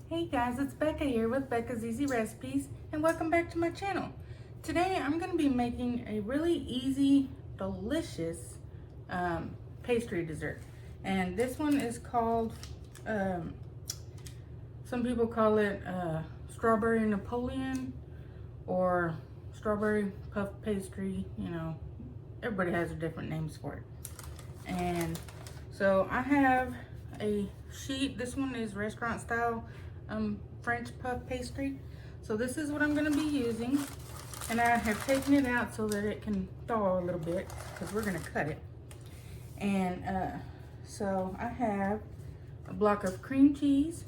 Hey guys, it's Becca here with Becca's Easy Recipes, and welcome back to my channel. Today I'm going to be making a really easy, delicious pastry dessert. And this one is called, some people call it Strawberry Napoleon or Strawberry Puffed Pastry. You know, everybody has different names for it. And so I have a sheet. This one is restaurant style French puff pastry. So this is what I'm going to be using, and I have taken it out so that it can thaw a little bit because we're going to cut it. And so I have a block of cream cheese.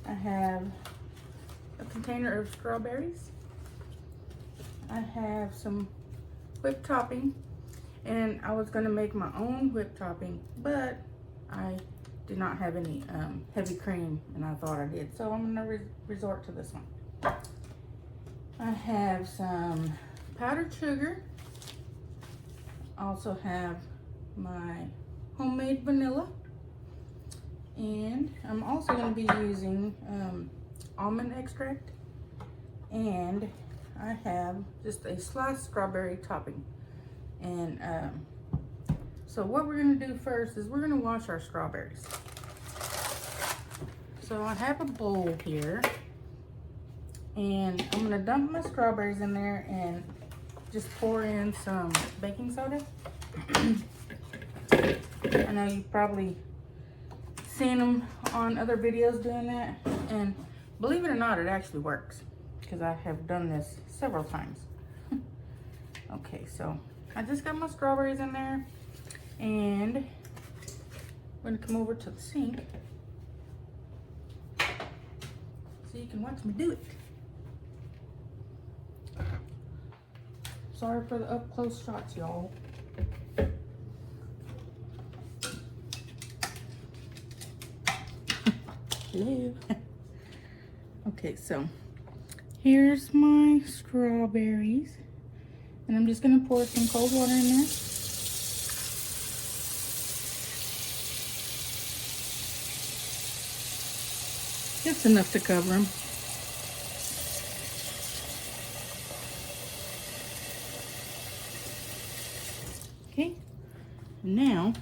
I have a container of strawberries. I have some whipped topping, and I was going to make my own whipped topping, but I did not have any heavy cream, and I thought I did, so I'm going to resort to this one. I have some powdered sugar. I also have my homemade vanilla, and I'm also going to be using almond extract, and I have just a sliced strawberry topping. And so what we're going to do first is we're going to wash our strawberries. So I have a bowl here, and I'm going to dump my strawberries in there and just pour in some baking soda. I know you've probably seen them on other videos doing that, and believe it or not, it actually works because I have done this several times. Okay, so I just got my strawberries in there, and I'm going to come over to the sink so you can watch me do it. Sorry for the up close shots, y'all. Hello. Okay, so here's my strawberries, and I'm just going to pour some cold water in there. Just enough to cover them. Okay, now,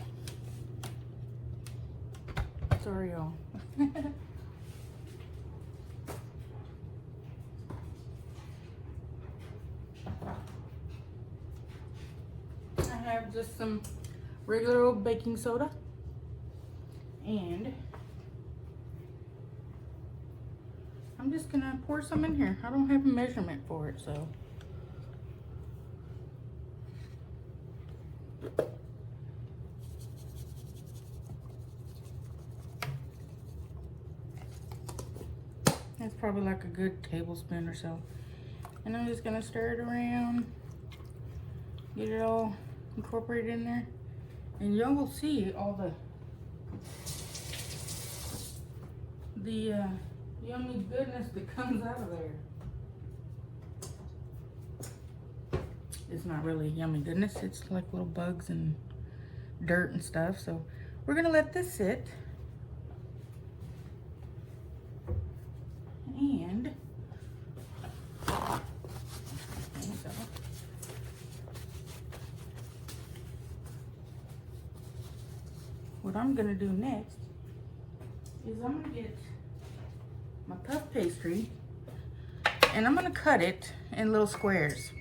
sorry y'all. I have just some regular old baking soda, and I'm just gonna pour some in here. I don't have a measurement for it, so. That's probably like a good tablespoon or so. And I'm just gonna stir it around, get it all incorporated in there. And y'all will see all the yummy goodness that comes out of there. It's not really yummy goodness, it's like little bugs and dirt and stuff. So we're gonna let this sit. And what I'm gonna do next is I'm gonna get my puff pastry, and I'm gonna cut it in little squares.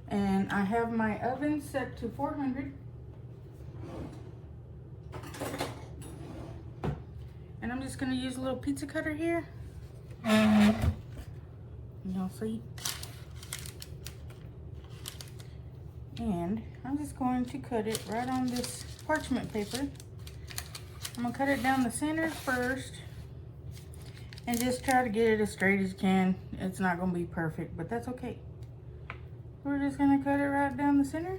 And I have my oven set to 400. And I'm just gonna use a little pizza cutter here. Y'all see? And I'm just going to cut it right on this parchment paper. I'm gonna cut it down the center first and just try to get it as straight as you can. It's not gonna be perfect, but that's okay. We're just gonna cut it right down the center.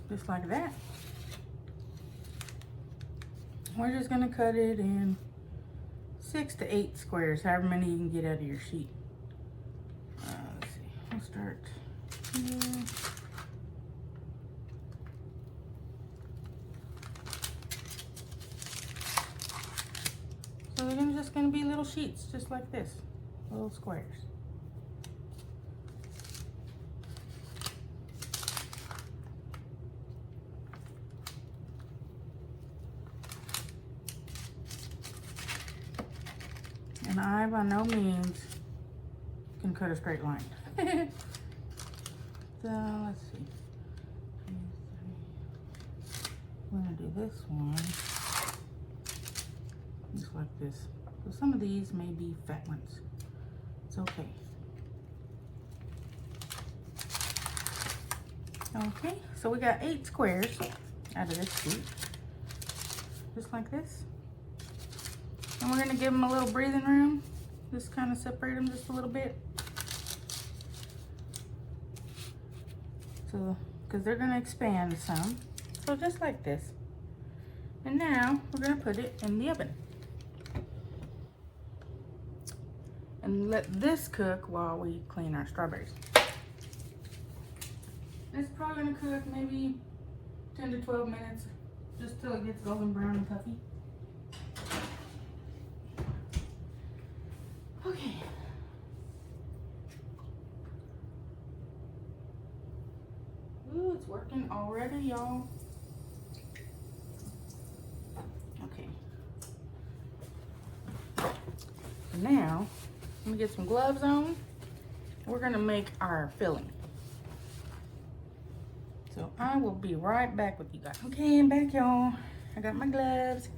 Just like that. We're just gonna cut it in 6 to 8 squares, however many you can get out of your sheet. Let's see, we'll start here. just going to be little sheets, just like this, little squares. And I, by no means, can cut a straight line. So, let's see. We're going to do this one just like this. So some of these may be fat ones. It's okay. Okay, so we got 8 squares out of this sheet. Just like this. And we're going to give them a little breathing room. Just kind of separate them just a little bit. So, because they're going to expand some. So just like this. And now we're going to put it in the oven. And let this cook while we clean our strawberries. It's probably going to cook maybe 10 to 12 minutes. Just till it gets golden brown and puffy. Okay. Ooh, it's working already, y'all. Okay. Now, let me get some gloves on. We're gonna make our filling. So I will be right back with you guys. Okay, I'm back, y'all. I got my gloves.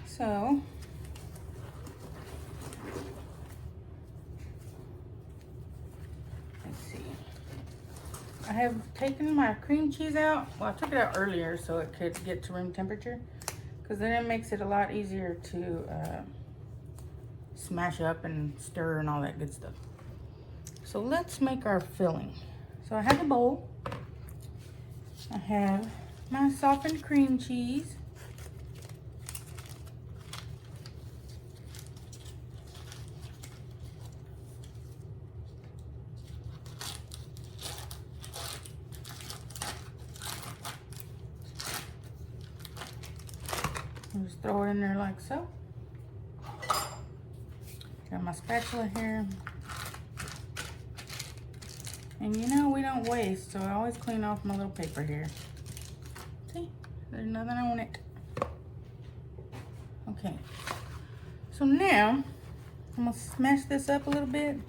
So, let's see. I have taken my cream cheese out. Well, I took it out earlier so it could get to room temperature, because then it makes it a lot easier to smash up and stir and all that good stuff. So let's make our filling. So I have a bowl. I have my softened cream cheese. Just throw it in there like so. Got my spatula here. And you know, we don't waste, so I always clean off my little paper here. See, there's nothing on it. Okay, so now I'm gonna smash this up a little bit.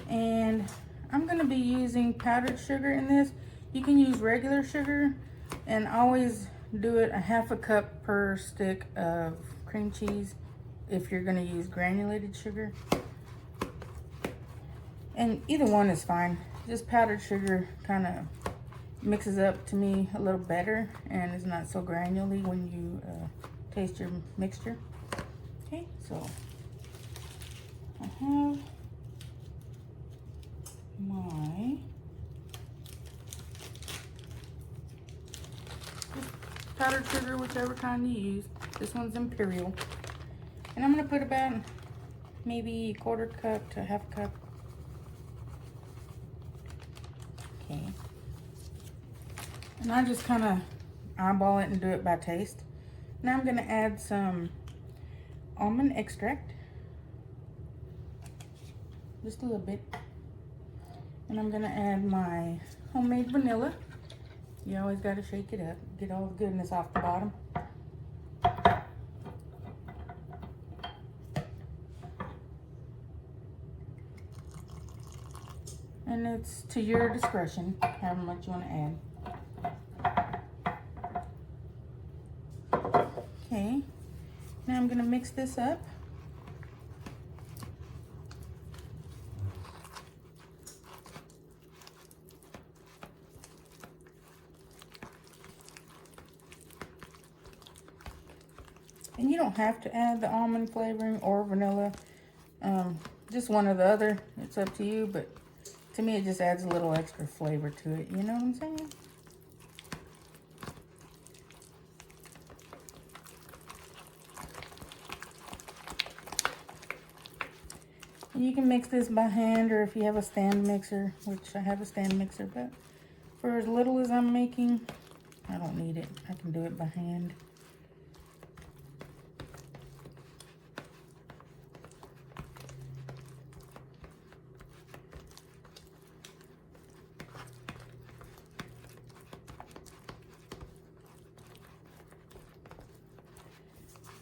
And I'm gonna be using powdered sugar in this. You can use regular sugar, and always do it a half a cup per stick of cream cheese if you're gonna use granulated sugar. And either one is fine. Just powdered sugar kind of mixes up to me a little better, and it's not so granularly when you taste your mixture. Okay, so I have my powdered sugar, whichever kind you use. This one's Imperial. And I'm gonna put about maybe a quarter cup to half a cup. Okay. And I just kind of eyeball it and do it by taste. Now I'm gonna add some almond extract. Just a little bit. And I'm gonna add my homemade vanilla. You always gotta shake it up, get all the goodness off the bottom. And it's to your discretion, however much you want to add. Okay, now I'm gonna mix this up. And you don't have to add the almond flavoring or vanilla, just one or the other. It's up to you, but to me it just adds a little extra flavor to it. You know what I'm saying? And you can mix this by hand, or if you have a stand mixer, which I have a stand mixer, but for as little as I'm making, I don't need it. I can do it by hand.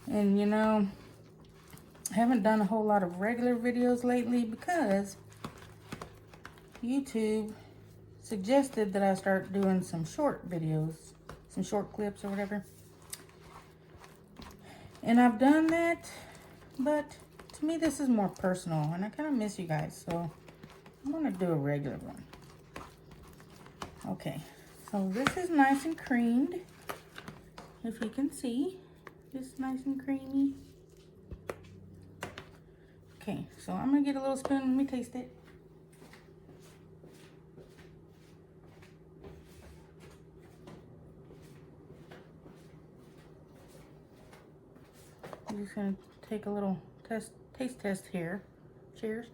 And you know, I haven't done a whole lot of regular videos lately because YouTube suggested that I start doing some short videos, some short clips or whatever. And I've done that, but to me this is more personal and I kind of miss you guys, so I'm gonna do a regular one. Okay, so this is nice and creamed. If you can see, it's nice and creamy. Okay, so I'm gonna get a little spoon, let me taste it. I'm just gonna take a little taste test here. Cheers.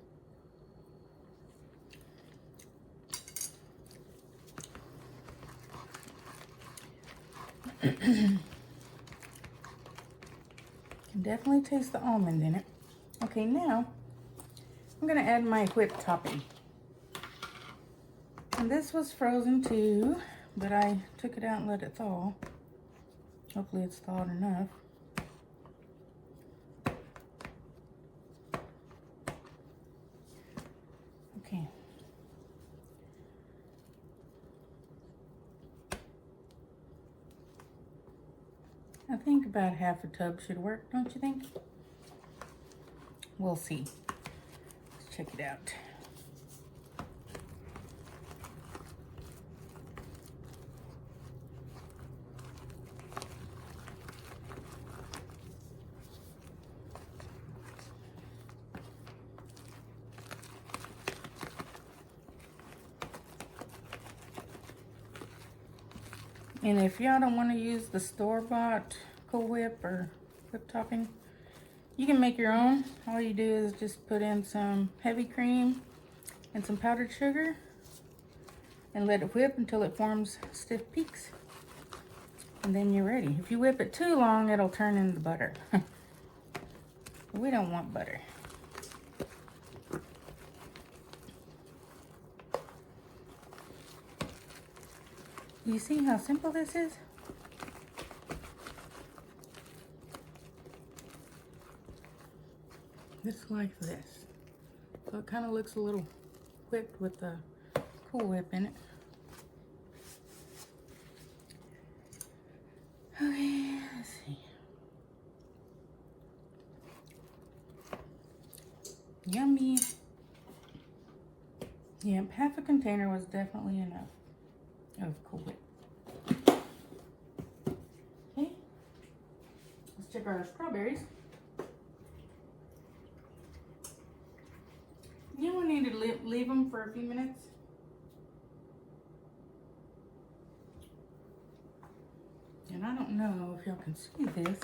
Can definitely taste the almond in it. Okay, now I'm gonna add my whipped topping. And this was frozen too, but I took it out and let it thaw. Hopefully it's thawed enough. Okay. I think about half a tub should work, don't you think? We'll see. Let's check it out. And if y'all don't want to use the store-bought Cool Whip or whip topping, you can make your own. All you do is just put in some heavy cream and some powdered sugar and let it whip until it forms stiff peaks. And then you're ready. If you whip it too long, it'll turn into butter. We don't want butter. You see how simple this is? Just like this. So it kind of looks a little whipped with the Cool Whip in it. Okay, let's see. Yummy. Yep, half a container was definitely enough of Cool Whip. Okay, let's check our strawberries. You will need to leave them for a few minutes. And I don't know if y'all can see this.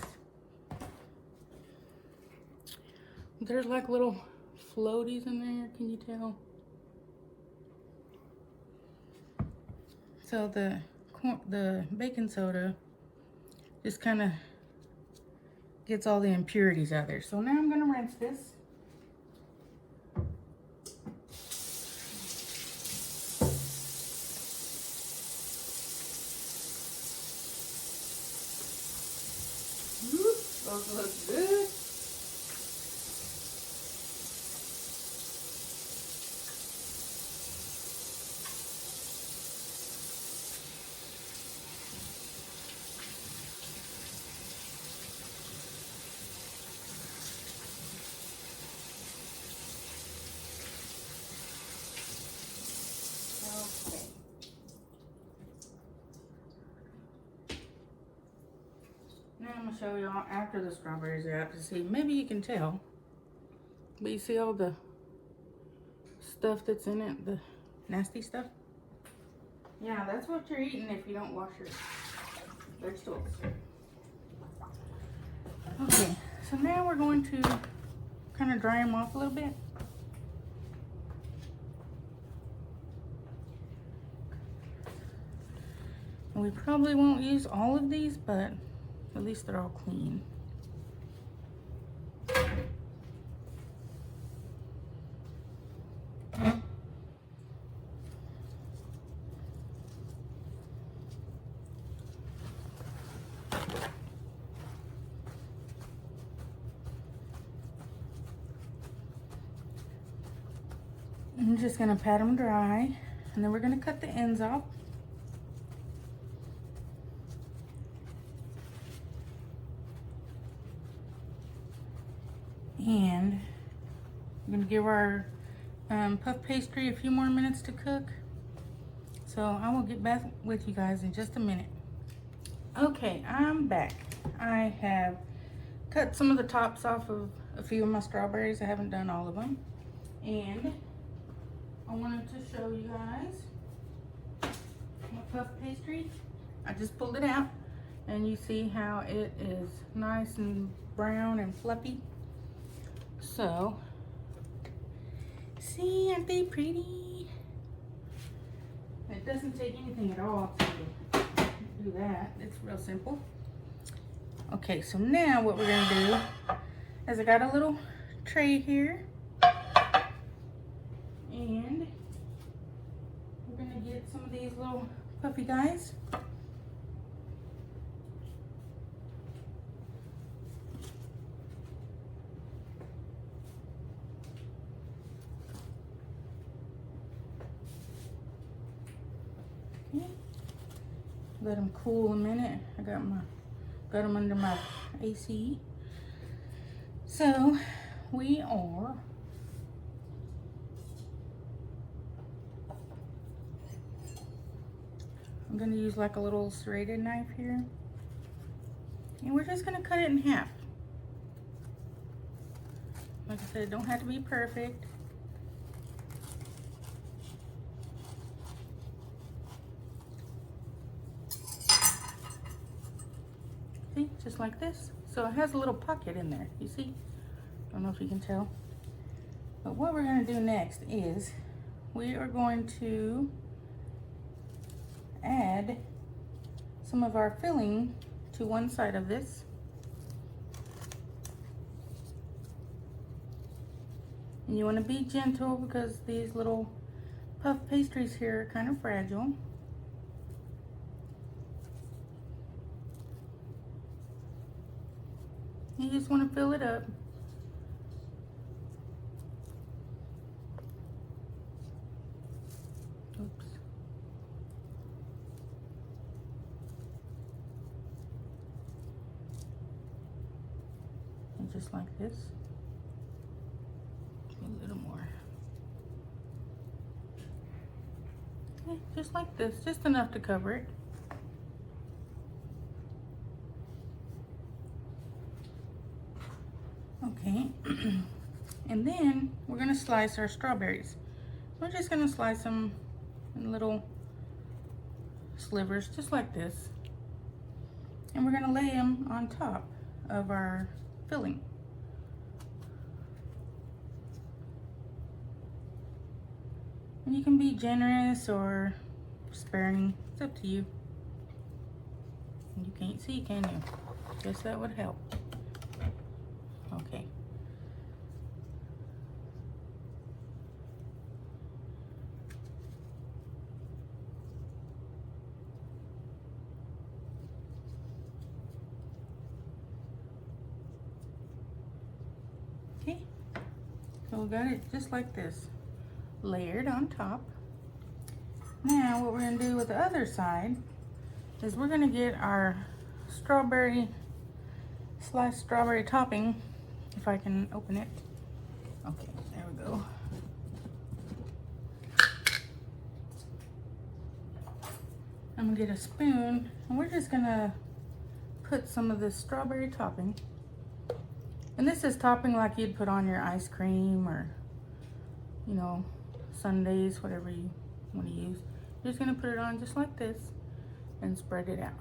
There's like little floaties in there, can you tell? So the baking soda just kind of gets all the impurities out there. So now I'm gonna rinse this. Those look good. Okay. Now I'm gonna show y'all after the strawberries are out to see. Maybe you can tell, but you see all the stuff that's in it, the nasty stuff? Yeah, that's what you're eating if you don't wash your vegetables. Okay, so now we're going to kind of dry them off a little bit. And we probably won't use all of these, but at least they're all clean. I'm just gonna pat them dry, and then we're gonna cut the ends off. And I'm gonna give our puff pastry a few more minutes to cook. So I will get back with you guys in just a minute. Okay, I'm back. I have cut some of the tops off of a few of my strawberries. I haven't done all of them. And I wanted to show you guys my puff pastry. I just pulled it out, and you see how it is nice and brown and fluffy. So, see, aren't they pretty? It doesn't take anything at all to do that. It's real simple. Okay, so now what we're gonna do is I got a little tray here, and we're gonna get some of these little puffy guys. Okay. Let them cool a minute. I got them under my AC. So we are I'm gonna use like a little serrated knife here, and we're just gonna cut it in half. Like I said, it don't have to be perfect. See, just like this. So it has a little pocket in there, you see? Don't know if you can tell. But what we're gonna do next is we are going to add some of our filling to one side of this. And you want to be gentle because these little puff pastries here are kind of fragile. You just want to fill it up. Oops. And just like this. A little more. Okay, just like this, just enough to cover it. Okay, and then we're gonna slice our strawberries. We're just gonna slice them in little slivers, just like this. And we're gonna lay them on top of our filling. And you can be generous or sparing, it's up to you. You can't see, can you? Guess that would help. Okay. Okay, so we got it just like this, layered on top. Now what we're gonna do with the other side is we're gonna get our sliced strawberry topping, if I can open it. Okay, there we go. I'm gonna get a spoon, and we're just gonna put some of this strawberry topping. And this is topping like you'd put on your ice cream or, you know, sundaes, whatever you want to use. You're just gonna put it on just like this and spread it out.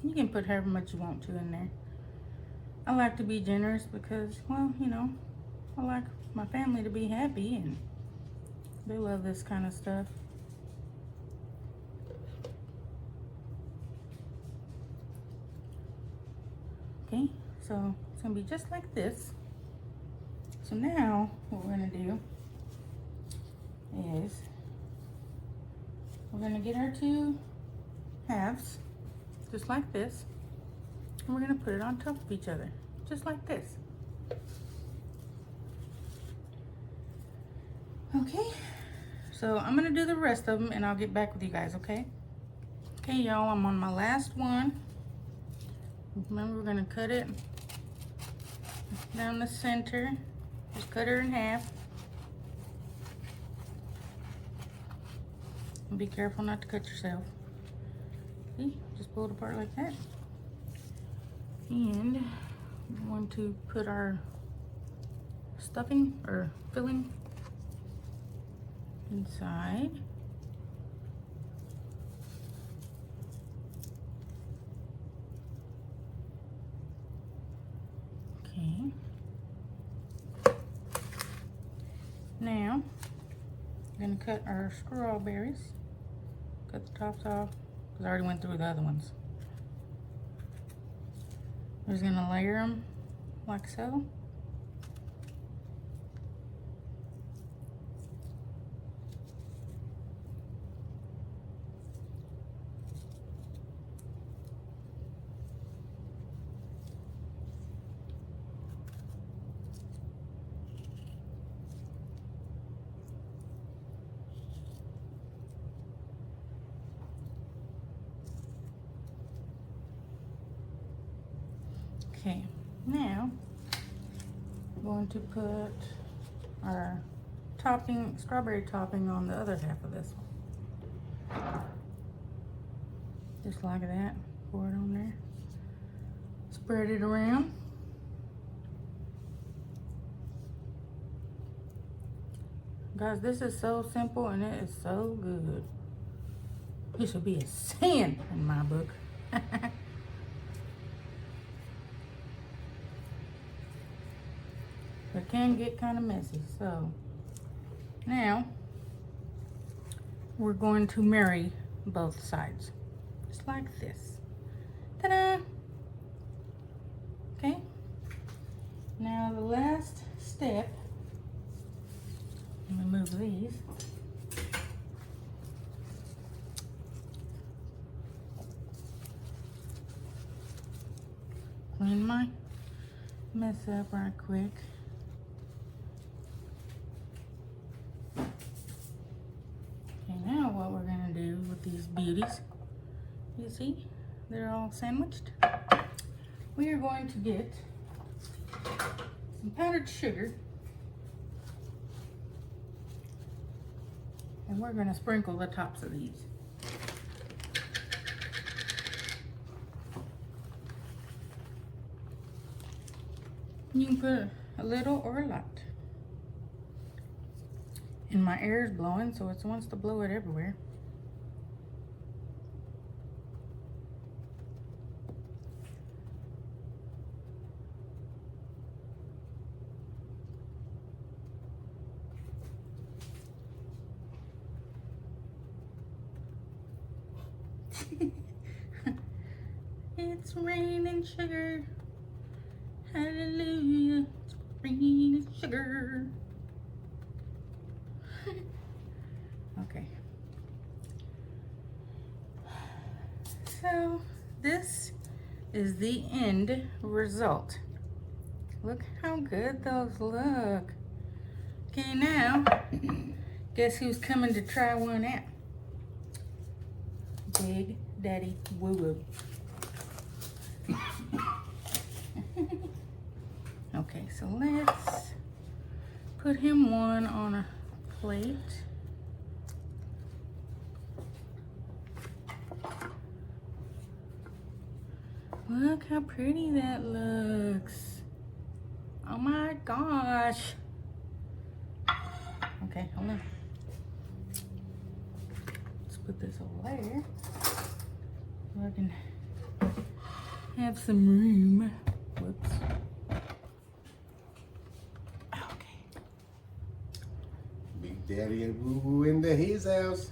You can put however much you want to in there. I like to be generous because, well, you know, I like my family to be happy and they love this kind of stuff. Okay, so it's gonna be just like this. So now what we're gonna do is we're gonna get our two halves, just like this. And we're gonna put it on top of each other, just like this. Okay, so I'm gonna do the rest of them and I'll get back with you guys, okay? Okay, y'all, I'm on my last one. Remember, we're gonna cut it down the center. Just cut her in half. And be careful not to cut yourself. See, just pull it apart like that. And we want to put our stuffing or filling inside. Okay. Now, we're gonna cut our strawberries. Cut the tops off, because I already went through the other ones. We're just gonna layer them like so. Okay, now I'm going to put our topping, strawberry topping on the other half of this one. Just like that, pour it on there. Spread it around. Guys, this is so simple and it is so good. This should be a 10 in my book. It can get kind of messy, so now we're going to marry both sides, just like this. Ta-da! Okay, now the last step, let me move these. Clean my mess up right quick. Now what we're gonna do with these beauties, you see, they're all sandwiched. We are going to get some powdered sugar and we're gonna sprinkle the tops of these. You can put a little or a lot. And my air is blowing, so it wants to blow it everywhere. It's raining sugar. Hallelujah. It's raining sugar. Okay. So this is the end result. Look how good those look. Okay, now guess who's coming to try one out? Big Daddy Woo Woo. Okay, so let's put him one on a plate. Look how pretty that looks. Oh my gosh. Okay, hold on. Let's put this over there so I can have some room. Whoops. Okay. Big Daddy and Woo Woo in his house.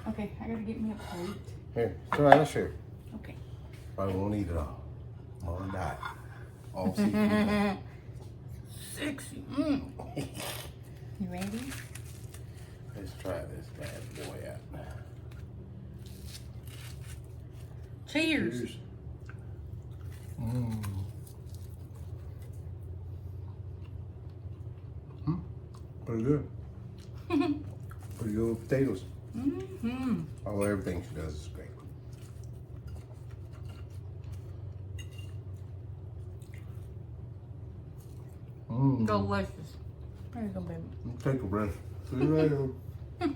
Okay, I gotta get me a plate. Here, try this here. Okay. Probably won't eat it all. I'm gonna die. All seafood. Sexy. You ready? Let's try this bad boy out. Cheers. Cheers. Pretty good. Pretty good with potatoes. Oh, everything she does is great. Delicious. There you go, baby. Take a breath. See you later. I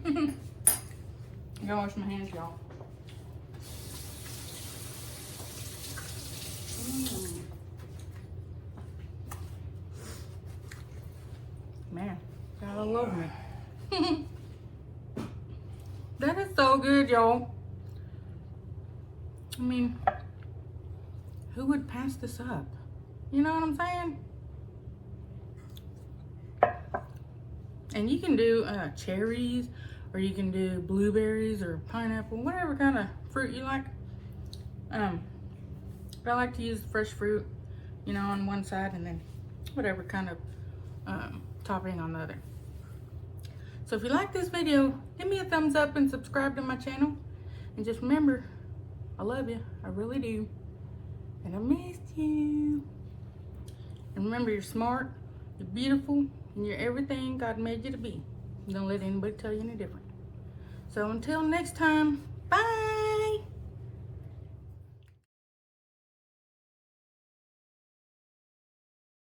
gotta wash my hands, y'all. Man, God, I love me. That is so good, y'all. I mean, who would pass this up? You know what I'm saying? And you can do cherries, or you can do blueberries or pineapple, whatever kind of fruit you like. I like to use fresh fruit, you know, on one side, and then whatever kind of topping on the other. So if you like this video, give me a thumbs up and subscribe to my channel. And just remember, I love you. I really do. And I missed you. And remember, you're smart, you're beautiful, and you're everything God made you to be. Don't let anybody tell you any different. So until next time, bye.